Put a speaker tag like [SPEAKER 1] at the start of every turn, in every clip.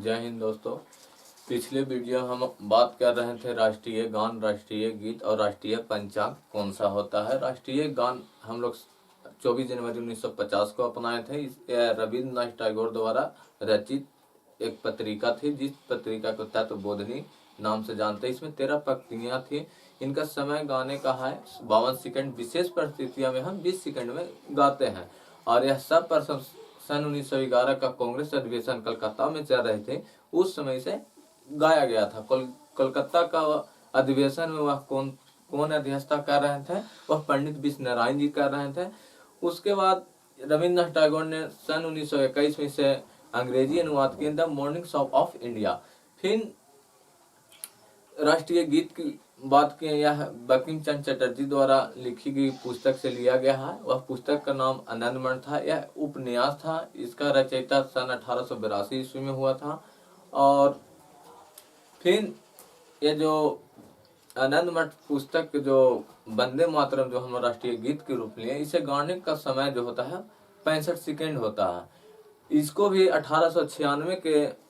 [SPEAKER 1] जय हिंद दोस्तों। पिछले वीडियो हम बात कर रहे थे राष्ट्रीय गान, राष्ट्रीय गीत और राष्ट्रीय पंचांग कौन सा होता है। राष्ट्रीय गान हम लोग 24 जनवरी 1950 को अपनाए थे। रविन्द्रनाथ टैगोर द्वारा रचित एक पत्रिका थी, जिस पत्रिका को तत्वबोधिनी नाम से जानते हैं। इसमें 13 पंक्तियां थी। इनका समय गाने का है 52 सेकंड। विशेष परिस्थितियों में हम 20 सेकंड में गाते हैं। और यह सब पर सन 1911 का कांग्रेस अधिवेशन कलकत्ता में चल रहे थे, उस समय से गाया गया था। कोलकाता का अधिवेशन में वह कौन अध्यक्षता कर रहे थे? वह पंडित विश्व नारायण जी कर रहे थे। उसके बाद रविन्द्रनाथ टैगोर ने सन 1921 में से अंग्रेजी अनुवाद किया the morning song of India. फिर राष्ट्रीय गीत की बात की, यह बंकिम चंद्र चटर्जी द्वारा लिखी गई पुस्तक से लिया गया है। वह पुस्तक का नाम आनंदमठ था। यह उपन्यास था। इसका रचयिता सन 1882 ईस्वी में हुआ था। और फिर ये जो आनंदमठ पुस्तक जो वंदे मातरम जो हम राष्ट्रीय गीत के रूप में, इसे गाने का समय जो होता है 65 सेकेंड होता है। इसको भी 1896 के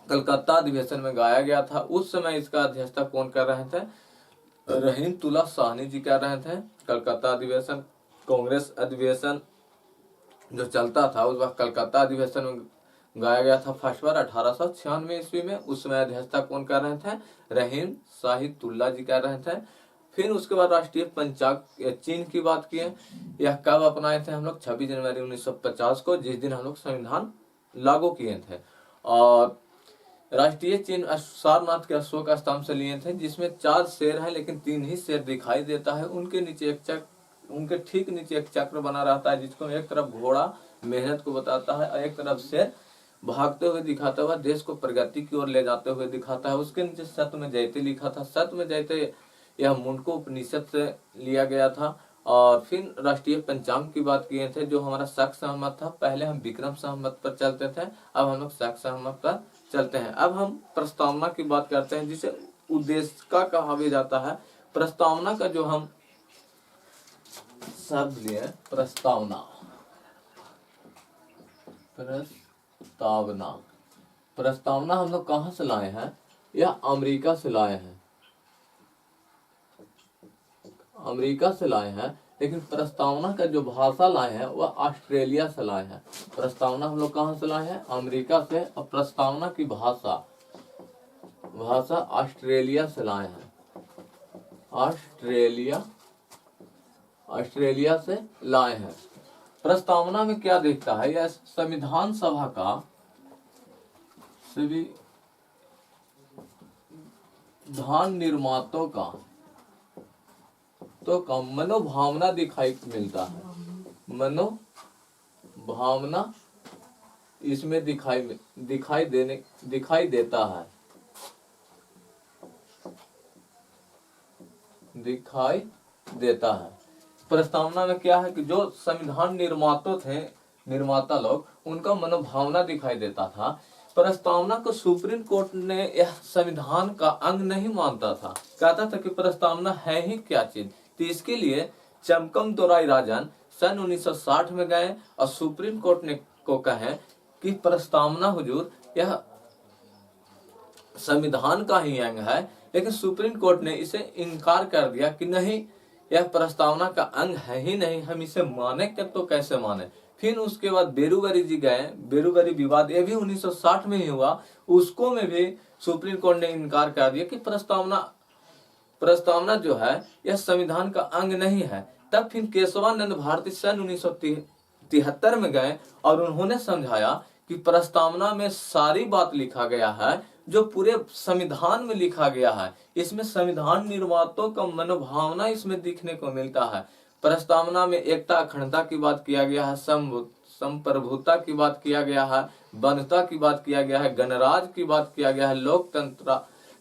[SPEAKER 1] कलकत्ता अधिवेशन में गाया गया था। उस समय इसका अध्यक्षता कौन कर रहे थे? रहीमतुल्लाह साहनी जी कर रहे थे। कलकत्ता अधिवेशन कांग्रेस अधिवेशन जो चलता था, उस वक्त कलकत्ता अधिवेशन में गाया गया था फर्स्ट बार 1896 ईस्वी में। उस समय अध्यक्षता कौन कर रहे थे? रहीम साहिबुल्लाह जी कर रहे थे। फिर उसके बाद राष्ट्रीय पंचांग चिन्ह की बात की है। यह कब अपनाए थे हम लोग? 26 जनवरी 1950 को, जिस दिन हम लोग संविधान लागू किए थे। और राष्ट्रीय चिन्ह सारनाथ के अशोक स्तंभ से लिए थे, जिसमें 4 शेर हैं, लेकिन 3 ही शेर दिखाई देता है। उनके नीचे एक चक्र, उनके ठीक नीचे एक चक्र बना रहता है, जिसको एक तरफ घोड़ा मेहनत को बताता है और एक तरफ शेर भागते हुए दिखाता हुआ देश को प्रगति की ओर ले जाते हुए दिखाता है। उसके नीचे सत्य में जयते लिखा था। सत्य में जयते यह मुंडको उपनिषद से लिया गया था। और फिर राष्ट्रीय पंचांग की बात किए थे, जो हमारा शक सहमत था। पहले हम विक्रम सहमत पर चलते थे, अब हम लोग शक सहमत पर चलते हैं। अब हम प्रस्तावना की बात करते हैं, जिसे उद्देश्य का कहा भी जाता है। प्रस्तावना का जो हम शब्द लिए, प्रस्तावना, प्रस्तावना हम लोग कहाँ से लाए हैं? यह अमेरिका से लाए हैं, अमेरिका से लाए हैं। लेकिन प्रस्तावना का जो भाषा लाए हैं वह ऑस्ट्रेलिया से लाए हैं। प्रस्तावना हम लोग कहाँ से लाए हैं? अमेरिका से। और प्रस्तावना की भाषा ऑस्ट्रेलिया से लाए हैं। ऑस्ट्रेलिया से लाए हैं। प्रस्तावना में क्या देखता है? यह संविधान सभा का निर्माताओं का मनोभावना दिखाई मिलता है। मनोभावना इसमें दिखाई देता है। प्रस्तावना में क्या है कि जो संविधान निर्माता लोग, उनका मनोभावना दिखाई देता था। प्रस्तावना को सुप्रीम कोर्ट ने यह संविधान का अंग नहीं मानता था। कहता था कि प्रस्तावना है ही क्या चीज। तो इसके लिए चमकम दोराई राजन सन 1960 में गए और सुप्रीम कोर्ट ने को कहे कि प्रस्तावना हुजूर यह संविधान का ही अंग है। लेकिन सुप्रीम कोर्ट ने इसे इनकार कर दिया कि नहीं, यह प्रस्तावना का अंग है ही नहीं, हम इसे माने तो कैसे माने। फिर उसके बाद बेरुगरी जी गए। बेरुगरी विवाद ये भी 1960 में ही हुआ। उसको में भी सुप्रीम कोर्ट ने इनकार कर दिया कि प्रस्तावना जो है यह संविधान का अंग नहीं है। तब फिर केशवानंद भारती सन 1973 में गए और उन्होंने समझाया कि प्रस्तावना में सारी बात लिखा गया है जो पूरे संविधान में लिखा गया है। इसमें संविधान निर्माताओं का मनोभावना इसमें दिखने को मिलता है। प्रस्तावना में एकता अखंडता की बात किया गया है, संप्रभुता की बात किया गया है, बंधुता की बात किया गया है, गणराज्य की बात किया गया है,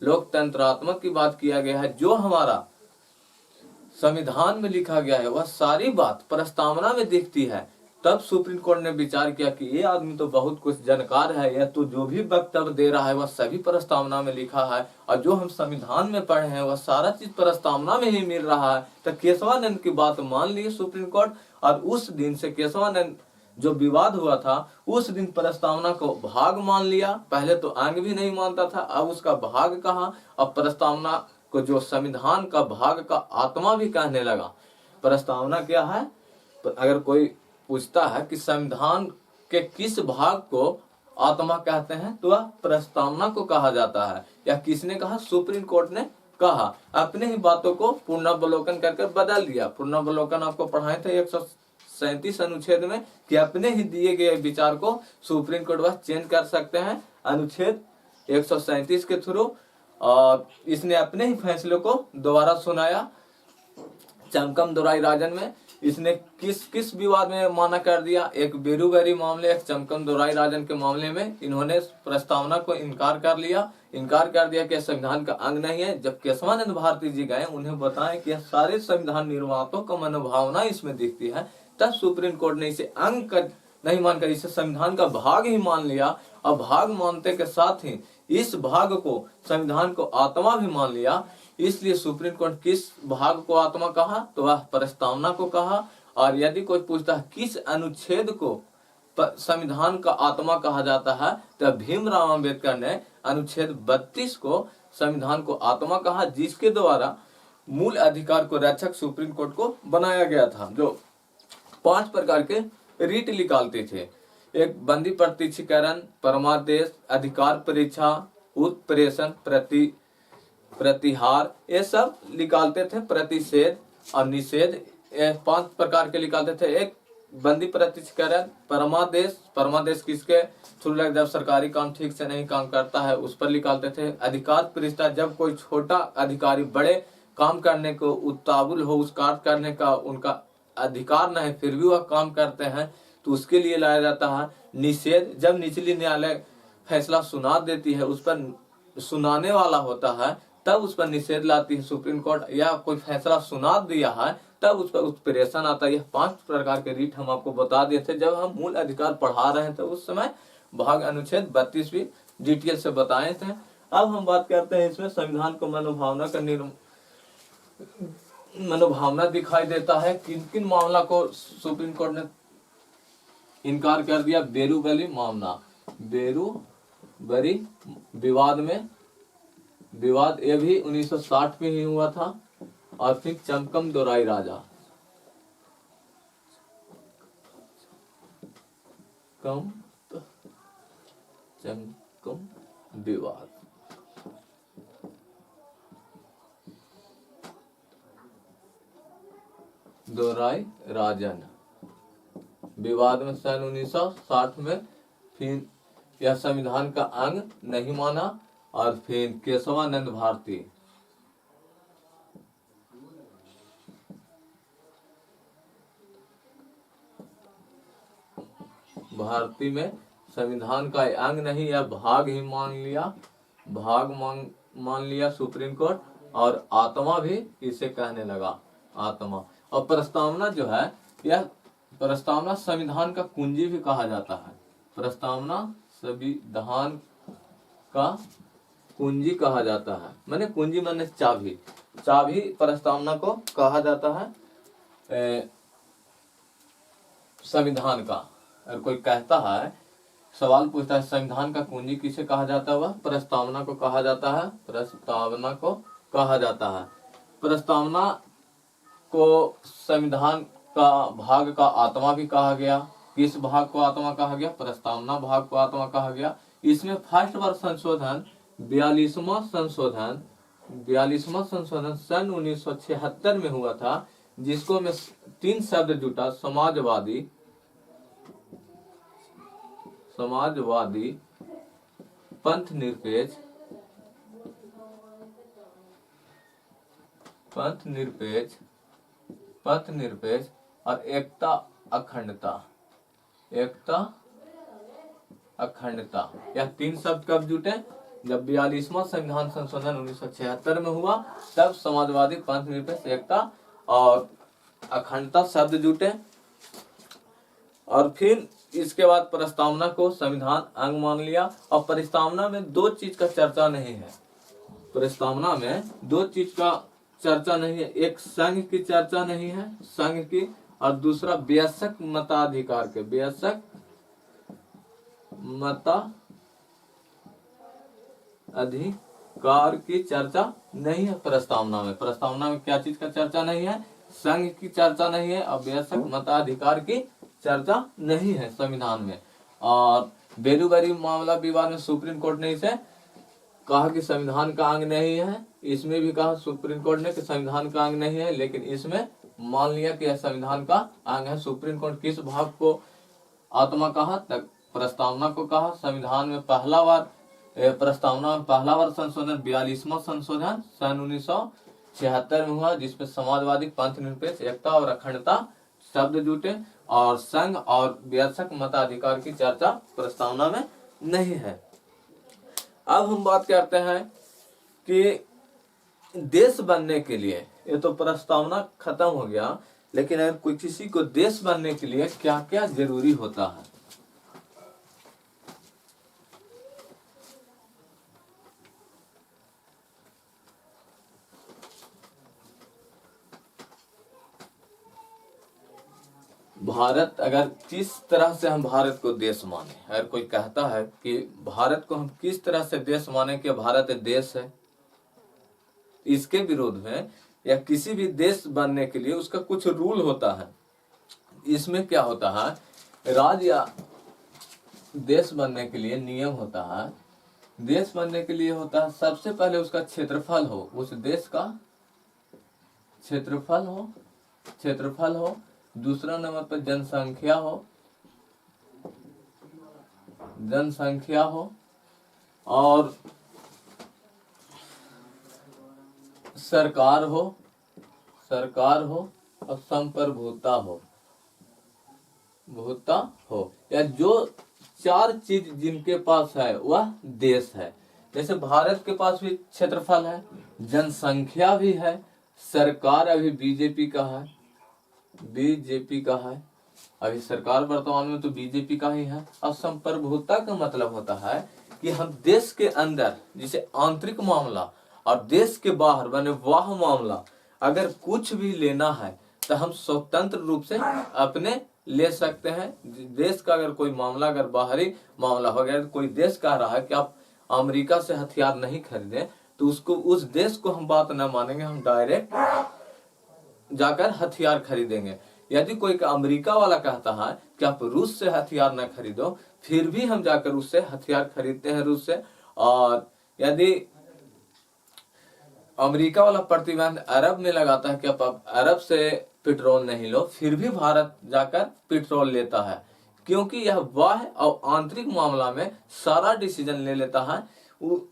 [SPEAKER 1] लोकतंत्रात्मक की बात किया गया है। जो हमारा संविधान में लिखा गया है वह सारी बात प्रस्तावना में दिखती है। तब सुप्रीम कोर्ट ने विचार किया कि ये आदमी तो बहुत कुछ जानकार है, यह तो जो भी वक्तव्य दे रहा है वह सभी प्रस्तावना में लिखा है, और जो हम संविधान में पढ़े हैं वह सारा चीज प्रस्तावना में ही मिल रहा है। तो केशवानंद की बात मान ली सुप्रीम कोर्ट, और उस दिन से केशवानंद जो विवाद हुआ था उस दिन प्रस्तावना को भाग मान लिया। पहले तो अंग भी नहीं मानता था, अब उसका भाग कहा। अब प्रस्तावना को जो संविधान का भाग का आत्मा भी कहने लगा। प्रस्तावना क्या है? अगर कोई पूछता है कि संविधान के किस भाग को आत्मा कहते हैं, तो वह प्रस्तावना को कहा जाता है। या किसने कहा? सुप्रीम कोर्ट ने कहा। अपने ही बातों को पुनर्वलोकन करके बदल दिया। पुनर्वलोकन आपको पढ़ाए थे 137 अनुच्छेद में कि अपने ही दिए गए विचार को सुप्रीम कोर्ट वह चेंज कर सकते हैं अनुच्छेद 137 के थ्रू। और इसने अपने ही फैसले को दोबारा सुनाया। चमकम दोराई राजन में इसने किस किस विवाद में माना कर दिया? एक बेरूगरी मामले, एक चमकम दोराई राजन के मामले में इन्होंने प्रस्तावना को इनकार कर दिया कि संविधान का अंग नहीं है। जब केशवानंद भारती जी गए, उन्हें बताएं कि सारे संविधान निर्माताओं का मनोभावना इसमें दिखती है, तब सुप्रीम कोर्ट ने इसे अंग नहीं मानकर इसे संविधान का भाग ही मान लिया। और भाग मानते के साथ ही इस भाग को, संविधान को आत्मा भी मान लिया। इसलिए सुप्रीम कोर्ट किस भाग को आत्मा कहा? तो वह प्रस्तावना को कहा। और यदि कोई पूछता है किस अनुच्छेद को संविधान का आत्मा कहा जाता है, तो भीमराव अंबेडकर ने अनुच्छेद 32 को संविधान को आत्मा कहा, जिसके द्वारा मूल अधिकार को रक्षक सुप्रीम कोर्ट को बनाया गया था, जो 5 प्रकार के रीट निकालते थे। एक बंदी प्रत्यक्षीकरण, परमादेश, अधिकार परीक्षा, उत्प्रेषण, प्रतिहार, ये सब निकालते थे। प्रतिषेध और निषेध, ये 5 प्रकार के निकालते थे। एक बंदी प्रत्यक्षीकरण, परमादेश किसके थ्रू? जब सरकारी काम ठीक से नहीं काम करता है उस पर निकालते थे। अधिकार परीक्षा, जब कोई छोटा अधिकारी बड़े काम करने को उतावुल हो, उस कार्य करने का उनका अधिकार न है फिर भी वह काम करते हैं, तो उसके लिए लाया जाता है। निषेध, जब निचली न्यायालय फैसला सुना देती है, उस पर सुनाने वाला होता है, तब उस पर निषेध लाती है सुप्रीम कोर्ट। या कोई फैसला सुना दिया है तब उस पर उत्प्रेषण आता है। यह 5 प्रकार के रीट हम आपको बता दिए थे जब हम मूल अधिकार पढ़ा रहे थे उस समय। भाग अनुच्छेद 32 भी डिटेल से बताए थे। अब हम बात करते हैं इसमें संविधान को मनोभावना दिखाई देता है। किन किन मामला को सुप्रीम कोर्ट ने इनकार कर दिया? बेरूबरी मामला, बेरूबरी विवाद ये भी 1960 में ही हुआ था। और फिर चमकम दोराई राजा, चमकम विवाद, दोराई राजन विवाद में सन 1960 में। फिर यह संविधान का अंग नहीं माना। और फिर केशवानंद भारती में संविधान का अंग नहीं या भाग ही मान लिया सुप्रीम कोर्ट। और आत्मा भी इसे कहने लगा, आत्मा। और प्रस्तावना जो है, यह प्रस्तावना संविधान का कुंजी भी कहा जाता है। प्रस्तावना संविधान का कुंजी कहा जाता है। माने कुंजी माने चाबी प्रस्तावना को कहा जाता है संविधान का। अगर कोई कहता है, सवाल पूछता है संविधान का कुंजी किसे कहा जाता है, वह प्रस्तावना को कहा जाता है। प्रस्तावना को कहा जाता है। प्रस्तावना को संविधान का भाग का आत्मा भी कहा गया। किस भाग को आत्मा कहा गया? प्रस्तावना भाग को आत्मा कहा गया। इसमें फर्स्ट बार संशोधन 42वां संशोधन सन 1976 में हुआ था, जिसको में 3 शब्द जुटा: समाजवादी, पंथ निरपेक्ष और एकता अखंडता। यह 3 शब्द कब जुटे? जब 42वां संविधान संशोधन 1976 में हुआ, तब समाजवादी, पंथ निरपेक्ष, एकता और अखंडता शब्द जुटे। और फिर इसके बाद प्रस्तावना को संविधान अंग मान लिया। और प्रस्तावना में 2 चीज का चर्चा नहीं है। एक संघ की चर्चा नहीं है, संघ की और दूसरा वयस्क मताधिकार के, वयस्क मताधिकार की चर्चा नहीं है प्रस्तावना में। प्रस्तावना में क्या चीज का चर्चा नहीं है? संघ की चर्चा नहीं है और वयस्क मताधिकार की चर्चा नहीं है संविधान में। और बेरोजगारी मामला विवाद में सुप्रीम कोर्ट ने इसे कहा कि संविधान का अंग नहीं है। इसमें भी कहा सुप्रीम कोर्ट ने कि संविधान का अंग नहीं है, लेकिन इसमें मान लिया कि यह संविधान का अंग है। सुप्रीम कोर्ट किस भाग को आत्मा कहा? तक प्रस्तावना को कहा। संविधान में पहला बार प्रस्तावना में पहला बार संशोधन 42वां संशोधन सन 1976 में हुआ, जिसमें समाजवादी, पंथ निरपेक्ष, एकता और अखंडता शब्द जुटे और संघ और वयस्क मताधिकार की चर्चा प्रस्तावना में नहीं है। अब हम बात करते हैं कि देश बनने के लिए, ये तो प्रस्तावना खत्म हो गया, लेकिन अगर कोई किसी को देश बनने के लिए क्या क्या जरूरी होता है? भारत, अगर किस तरह से हम भारत को देश माने, अगर कोई कहता है कि भारत को हम किस तरह से देश माने कि भारत देश है, इसके विरोध में या किसी भी देश बनने के लिए उसका कुछ रूल होता है। इसमें क्या होता है? राज्य या देश बनने के लिए नियम होता है। देश बनने के लिए होता है सबसे पहले उसका क्षेत्रफल हो, उस देश का क्षेत्रफल हो। दूसरा नंबर पर जनसंख्या हो और सरकार हो और संप्रभुता हो। या जो चार चीज जिनके पास है वह देश है। जैसे भारत के पास भी क्षेत्रफल है, जनसंख्या भी है, सरकार अभी बीजेपी का है, अभी सरकार वर्तमान में तो बीजेपी का ही है। और संप्रभुता का मतलब होता है कि हम देश के अंदर, जिसे आंतरिक मामला और देश के बाहर बने वाह मामला, अगर कुछ भी लेना है तो हम स्वतंत्र रूप से अपने ले सकते हैं। देश का अगर कोई मामला, अगर बाहरी मामला हो गया, कोई देश कह रहा है कि आप अमेरिका से हथियार नहीं खरीदें, तो उसको, उस देश को हम बात न मानेंगे, हम डायरेक्ट जाकर हथियार खरीदेंगे। यदि कोई अमेरिका वाला कहता है कि आप रूस से हथियार न खरीदो, फिर भी हम जाकर उससे हथियार खरीदते हैं, रूस से। और यदि अमेरिका वाला प्रतिबंध अरब में लगाता है कि आप अरब से पेट्रोल नहीं लो, फिर भी भारत जाकर पेट्रोल लेता है, क्योंकि यह बाह्य और आंतरिक मामला में सारा डिसीजन ले लेता है वो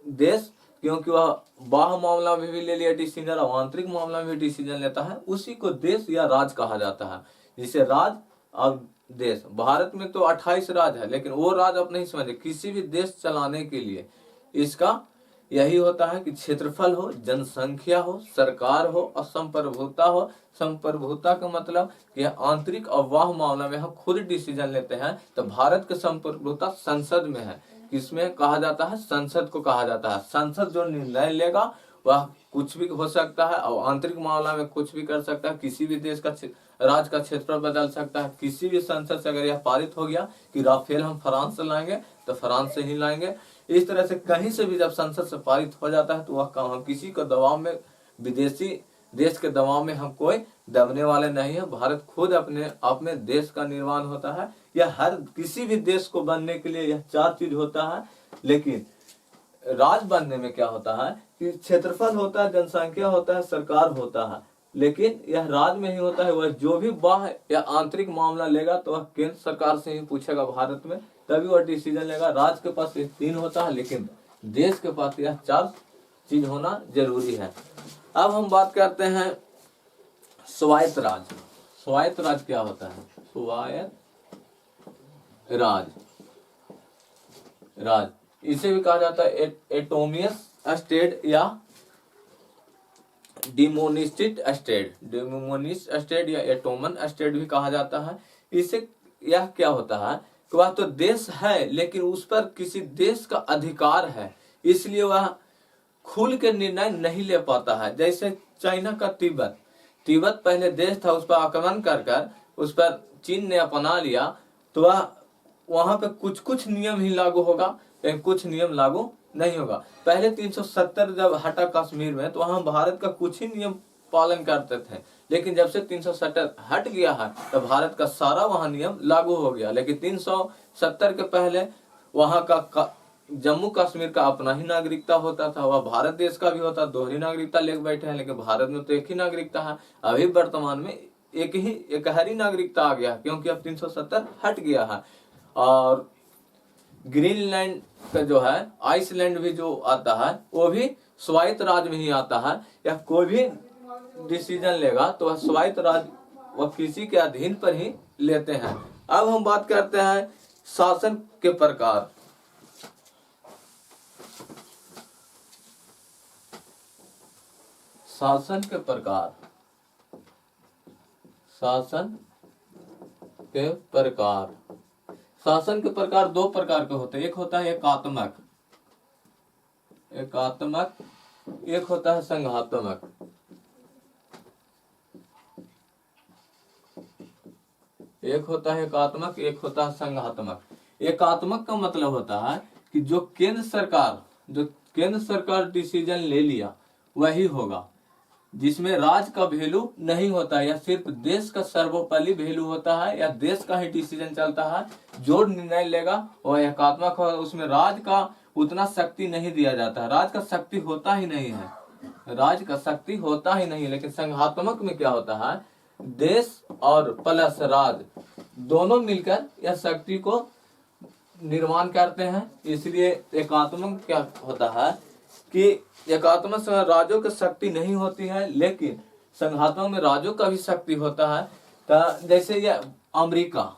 [SPEAKER 1] देश, क्योंकि वह बाह्य मामला में भी ले लिया डिसीजन और आंतरिक मामला में भी डिसीजन लेता है। उसी को देश या राज कहा जाता है। जिसे राज और देश, भारत में तो 28 राज है, लेकिन वो राज आप नहीं समझे। किसी भी देश चलाने के लिए इसका यही होता है कि क्षेत्रफल हो, जनसंख्या हो, सरकार हो और संप्रभुता हो। संप्रभुता का मतलब कि आंतरिक और बाह्य मामला में हम खुद डिसीजन लेते हैं। तो भारत की संप्रभुता संसद में है। इसमें कहा जाता है, संसद को कहा जाता है। संसद जो निर्णय लेगा वह कुछ भी हो सकता है और आंतरिक मामला में कुछ भी कर सकता है। किसी भी देश का राज्य का क्षेत्रफल बदल सकता है। किसी भी संसद से अगर यह पारित हो गया कि राफेल हम फ्रांस से लाएंगे, तो फ्रांस से ही लाएंगे। इस तरह से कहीं से भी जब संसद से पारित हो जाता है तो वह काम, हम किसी को दबाव में, विदेशी देश के दबाव में हम कोई दबने वाले नहीं है। भारत खुद अपने आप में देश का निर्माण होता है। यह हर किसी भी देश को बनने के लिए यह चार चीज होता है। लेकिन राज बनने में क्या होता है कि क्षेत्रफल होता है, जनसंख्या होता है, सरकार होता है, लेकिन यह राज में ही होता है। वह जो भी बाह्य या आंतरिक मामला लेगा तो वह केंद्र सरकार से ही पूछेगा भारत में, तभी वह डिसीजन लेगा। राज के पास ये 3 होता है, लेकिन देश के पास यह 4 चीज होना जरूरी है। अब हम बात करते हैं स्वायत्त राज। स्वायत्त राज क्या होता है? स्वायत्त राज इसे भी कहा जाता है एटोमियस स्टेट या डिमोनिस्टिक स्टेट, डिमोनिस्ट स्टेट या एटोमन स्टेट भी कहा जाता है। इसे यह क्या होता है कि वह तो देश है, लेकिन उस पर किसी देश का अधिकार है, इसलिए वह खुल के निर्णय नहीं ले पाता है। जैसे चाइना का तिब्बत, तिब्बत पहले देश था, उस पर आक्रमण कर कर उस पर चीन ने अपना लिया, तो वह वहां पे कुछ कुछ नियम ही लागू होगा, लेकिन कुछ नियम लागू नहीं होगा। पहले 370 जब हटा कश्मीर में, तो वहां भारत का कुछ ही नियम पालन करते थे, लेकिन जब से 370 हट गया है तो भारत का सारा वहां नियम लागू हो गया। लेकिन 370 के पहले वहां का जम्मू कश्मीर का अपना ही नागरिकता होता था, वह भारत देश का भी होता, दोहरी नागरिकता लेकर बैठे हैं, लेकिन भारत में तो एक ही नागरिकता है। अभी वर्तमान में एकहरी नागरिकता आ गया, क्योंकि अब 370 हट गया है। और ग्रीनलैंड का जो है, आइसलैंड भी जो आता है, वो भी स्वायत्त राज्य में ही आता है। या कोई भी डिसीजन लेगा तो वह स्वायत्त राज्य, वह किसी के अधीन पर ही लेते हैं। अब हम बात करते हैं शासन के प्रकार। शासन के प्रकार, शासन के प्रकार, शासन के प्रकार दो प्रकार के होते हैं। एक होता है एकात्मक, एकात्मक, एक होता है संघात्मक। एक होता है एकात्मक, एक होता है संघात्मक। एकात्मक का मतलब होता है कि जो केंद्र सरकार डिसीजन ले लिया वही होगा, जिसमें राज्य का वैल्यू नहीं होता है, या सिर्फ देश का सर्वोपरि वैल्यू होता है, या देश का ही डिसीजन चलता है। जो निर्णय लेगा वह एकात्मक होगा, उसमें राज्य का उतना शक्ति नहीं दिया जाता है, राज्य का शक्ति होता ही नहीं है, राज्य का शक्ति होता ही नहीं। लेकिन संघात्मक में क्या होता है, देश और प्लस राज्य दोनों मिलकर यह शक्ति को निर्माण करते हैं। इसलिए एकात्मक क्या होता है कि एकात्मक में राज्यों की शक्ति नहीं होती है, लेकिन संघात्मक में राज्यों का भी शक्ति होता है। तो जैसे ये अमेरिका,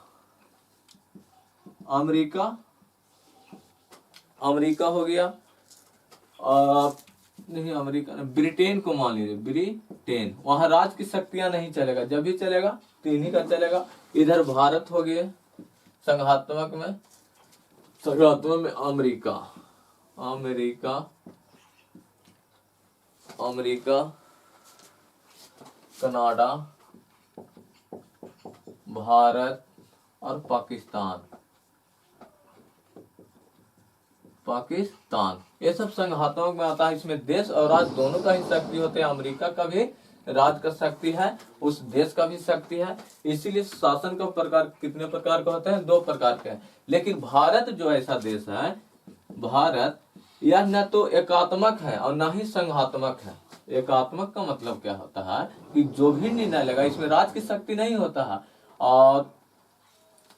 [SPEAKER 1] अमेरिका हो गया, नहीं अमेरिका नहीं, ब्रिटेन को मान लीजिए, ब्रिटेन, वहां राज्य की शक्तियां नहीं चलेगा, जब भी चलेगा तीन ही का चलेगा। इधर भारत हो गए संघात्मक में, अमेरिका, कनाडा, भारत और पाकिस्तान, ये सब संघात्मक में आता है। इसमें देश और राज्य दोनों का ही शक्ति होते हैं, अमेरिका का भी राज्य का शक्ति है, उस देश का भी शक्ति है। इसीलिए शासन का प्रकार कितने प्रकार का होते हैं, दो प्रकार के हैं। लेकिन भारत जो ऐसा देश है, भारत यह न तो एकात्मक है और न ही संघात्मक है। एकात्मक का मतलब क्या होता है कि जो भी निर्णय लेगा इसमें राज्य की शक्ति नहीं होता है, और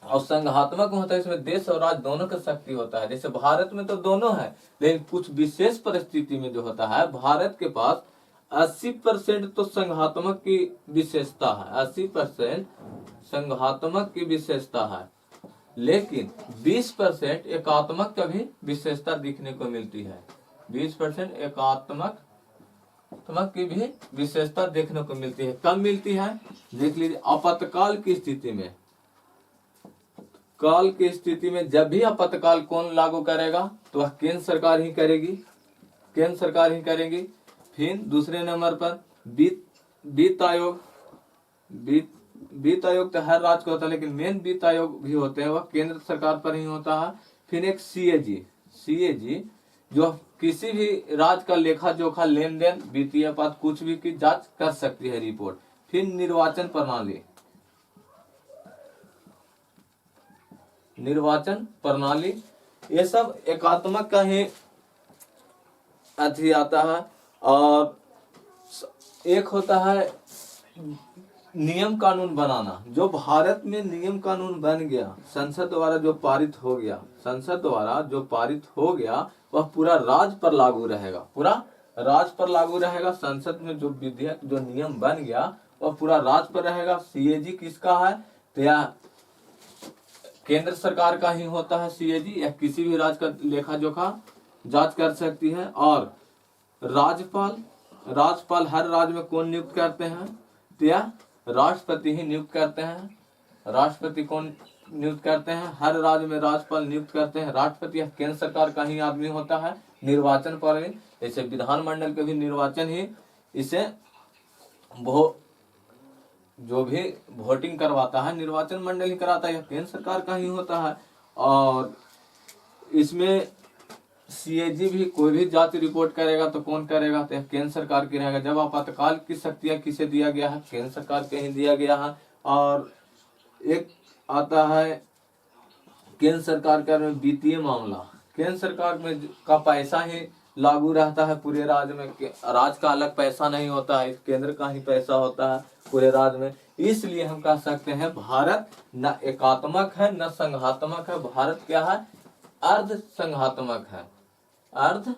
[SPEAKER 1] संघात्मक में होता है इसमें देश और राज्य दोनों का शक्ति होता है। जैसे भारत में तो दोनों है, लेकिन कुछ विशेष परिस्थिति में जो होता है, भारत के पास 80% तो संघात्मक की विशेषता है, 80% संघात्मक की विशेषता है, लेकिन 20% एकात्मक का भी विशेषता दिखने को मिलती है। 20% एकात्मक की भी विशेषता देखने को मिलती है। कब मिलती है, देख लीजिए, आपातकाल की स्थिति में, काल की स्थिति में जब भी आपातकाल कौन लागू करेगा, तो वह केंद्र सरकार ही करेगी, केंद्र सरकार ही करेगी। फिर दूसरे नंबर पर वित्त आयोग, वित्त आयोग तो हर राज्य को होता है, लेकिन मेन वित्त आयोग भी होते हैं, वह केंद्र सरकार पर ही होता है। फिर एक सीएजी जो किसी भी राज्य का लेखा जोखा, लेन देन, वित्तीय पात्र कुछ भी की जांच कर सकती है, रिपोर्ट। फिर निर्वाचन प्रणाली, ये सब एकात्मक का ही अथी आता है। और एक होता है नियम कानून बनाना। जो भारत में नियम कानून बन गया, संसद द्वारा जो पारित हो गया, वह पूरा राज्य पर लागू रहेगा, पूरा राज्य पर लागू रहेगा। संसद में जो विधेयक, जो नियम बन गया, वह पूरा राज्य पर रहेगा। सीएजी किसका है, तो यह केंद्र सरकार का ही होता है सीएजी, या किसी भी राज्य का लेखा जोखा जांच कर सकती है। और राज्यपाल हर राज्य में कौन नियुक्त करते हैं, तो यह राष्ट्रपति ही नियुक्त करते हैं। राष्ट्रपति कौन नियुक्त करते हैं, हर राज्य में राज्यपाल नियुक्त करते हैं। राष्ट्रपति यह केंद्र सरकार का ही आदमी होता है। निर्वाचन पर जैसे विधानमंडल के भी निर्वाचन ही इसे जो भी वोटिंग करवाता है निर्वाचन मंडल ही कराता है, यह केंद्र सरकार का ही होता है। और इसमें सीएजी भी कोई भी जाति रिपोर्ट करेगा तो कौन करेगा, तो केंद्र सरकार की रहेगा। जब आपातकाल की शक्तियां किसे दिया गया है, केंद्र सरकार के ही दिया गया है। और एक आता है केंद्र सरकार का वित्तीय मामला, केंद्र सरकार में का पैसा ही लागू रहता है पूरे राज्य में, राज्य का अलग पैसा नहीं होता है, केंद्र का ही पैसा होता है पूरे राज्य में। इसलिए हम कह सकते हैं भारत न एकात्मक है न संघात्मक है, भारत क्या है, अर्ध संघात्मक है, अर्ध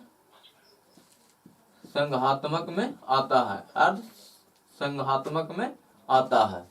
[SPEAKER 1] संघात्मक में आता है, अर्ध संघात्मक में आता है।